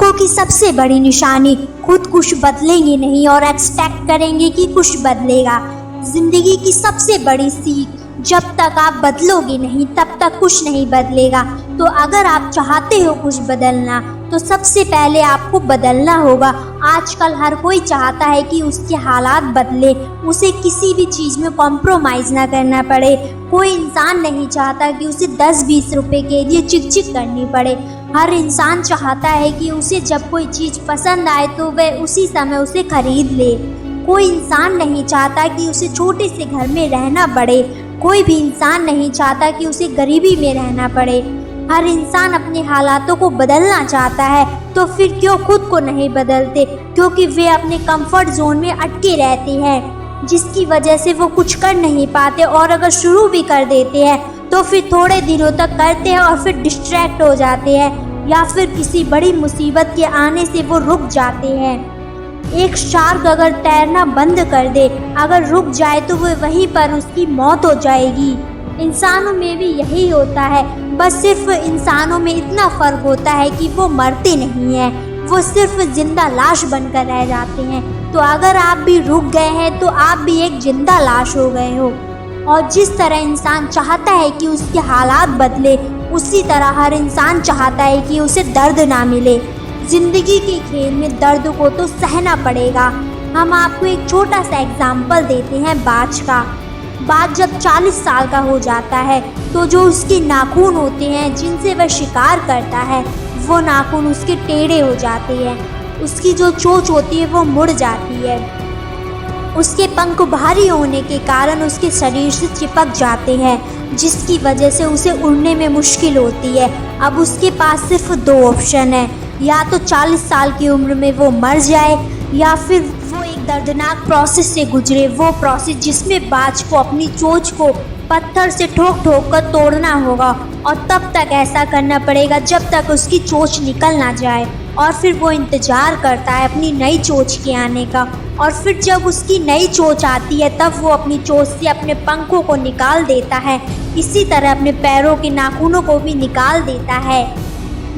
मूर्खों की सबसे बड़ी निशानी खुद कुछ बदलेंगे नहीं और एक्सपेक्ट करेंगे कि कुछ बदलेगा। जिंदगी की सबसे बड़ी सीख, जब तक आप बदलोगे नहीं तब तक कुछ नहीं बदलेगा। तो अगर आप चाहते हो कुछ बदलना तो सबसे पहले आपको बदलना होगा। आजकल हर कोई चाहता है कि उसके हालात बदले, उसे किसी भी चीज़ में कॉम्प्रोमाइज़ ना करना पड़े। कोई इंसान नहीं चाहता कि उसे 10-20 रुपए के लिए चिक करनी पड़े। हर इंसान चाहता है कि उसे जब कोई चीज़ पसंद आए तो वह उसी समय उसे खरीद ले। कोई इंसान नहीं चाहता कि उसे छोटे से घर में रहना पड़े। कोई भी इंसान नहीं चाहता कि उसे गरीबी में रहना पड़े। हर इंसान अपने हालातों को बदलना चाहता है, तो फिर क्यों खुद को नहीं बदलते? क्योंकि वे अपने कंफर्ट जोन में अटके रहते हैं, जिसकी वजह से वो कुछ कर नहीं पाते। और अगर शुरू भी कर देते हैं तो फिर थोड़े दिनों तक करते हैं और फिर डिस्ट्रैक्ट हो जाते हैं, या फिर किसी बड़ी मुसीबत के आने से वो रुक जाते हैं। एक शार्क अगर तैरना बंद कर दे, अगर रुक जाए तो वो वहीं पर उसकी मौत हो जाएगी। इंसानों में भी यही होता है, बस सिर्फ इंसानों में इतना फ़र्क होता है कि वो मरते नहीं हैं, वो सिर्फ जिंदा लाश बनकर रह जाते हैं। तो अगर आप भी रुक गए हैं तो आप भी एक जिंदा लाश हो गए हो। और जिस तरह इंसान चाहता है कि उसके हालात बदले, उसी तरह हर इंसान चाहता है कि उसे दर्द ना मिले। ज़िंदगी के खेल में दर्द को तो सहना पड़ेगा। हम आपको एक छोटा सा एग्जाम्पल देते हैं बाज का। बाज जब 40 साल का हो जाता है तो जो उसके नाखून होते हैं जिनसे वह शिकार करता है, वो नाखून उसके टेढ़े हो जाते हैं। उसकी जो चोंच होती है वो मुड़ जाती है। उसके पंख भारी होने के कारण उसके शरीर से चिपक जाते हैं, जिसकी वजह से उसे उड़ने में मुश्किल होती है। अब उसके पास सिर्फ 2 ऑप्शन है, या तो 40 साल की उम्र में वो मर जाए, या फिर वो एक दर्दनाक प्रोसेस से गुजरे। वो प्रोसेस जिसमें बाज को अपनी चोंच को पत्थर से ठोक कर तोड़ना होगा, और तब तक ऐसा करना पड़ेगा जब तक उसकी चोंच निकल ना जाए। और फिर वो इंतज़ार करता है अपनी नई चोंच के आने का, और फिर जब उसकी नई चोंच आती है तब वो अपनी चोंच से अपने पंखों को निकाल देता है। इसी तरह अपने पैरों के नाखूनों को भी निकाल देता है,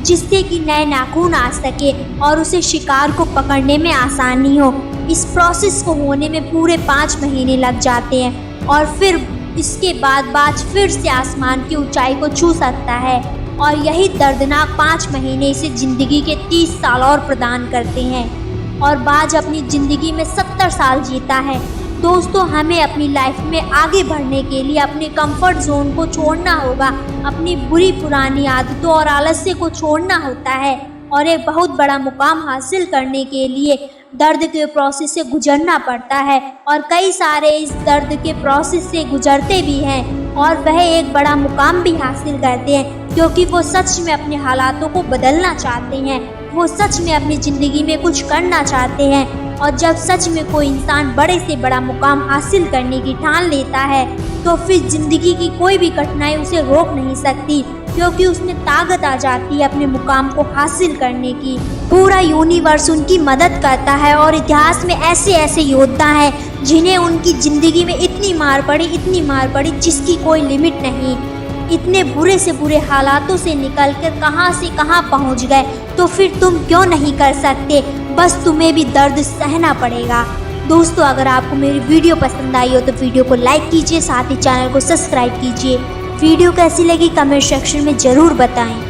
जिससे कि नए नाखून आ सके और उसे शिकार को पकड़ने में आसानी हो। इस प्रोसेस को होने में पूरे 5 महीने लग जाते हैं, और फिर इसके बाद बाज फिर से आसमान की ऊंचाई को छू सकता है। और यही दर्दनाक 5 महीने इसे ज़िंदगी के 30 साल और प्रदान करते हैं, और बाज अपनी ज़िंदगी में 70 साल जीता है। दोस्तों, हमें अपनी लाइफ में आगे बढ़ने के लिए अपने कंफर्ट जोन को छोड़ना होगा, अपनी बुरी पुरानी आदतों और आलस्य को छोड़ना होता है, और एक बहुत बड़ा मुकाम हासिल करने के लिए दर्द के प्रोसेस से गुजरना पड़ता है। और कई सारे इस दर्द के प्रोसेस से गुजरते भी हैं, और वह एक बड़ा मुकाम भी हासिल करते हैं, क्योंकि वो सच में अपने हालातों को बदलना चाहते हैं। वो सच में अपनी ज़िंदगी में कुछ करना चाहते हैं। और जब सच में कोई इंसान बड़े से बड़ा मुकाम हासिल करने की ठान लेता है, तो फिर ज़िंदगी की कोई भी कठिनाई उसे रोक नहीं सकती, क्योंकि उसमें ताकत आ जाती है अपने मुकाम को हासिल करने की। पूरा यूनिवर्स उनकी मदद करता है, और इतिहास में ऐसे ऐसे योद्धा हैं जिन्हें उनकी ज़िंदगी में इतनी मार पड़ी जिसकी कोई लिमिट नहीं। इतने बुरे से बुरे हालातों से निकलकर कहां से कहां पहुंच गए, तो फिर तुम क्यों नहीं कर सकते? बस तुम्हें भी दर्द सहना पड़ेगा। दोस्तों, अगर आपको मेरी वीडियो पसंद आई हो तो वीडियो को लाइक कीजिए, साथ ही चैनल को सब्सक्राइब कीजिए। वीडियो कैसी लगी कमेंट सेक्शन में ज़रूर बताएं।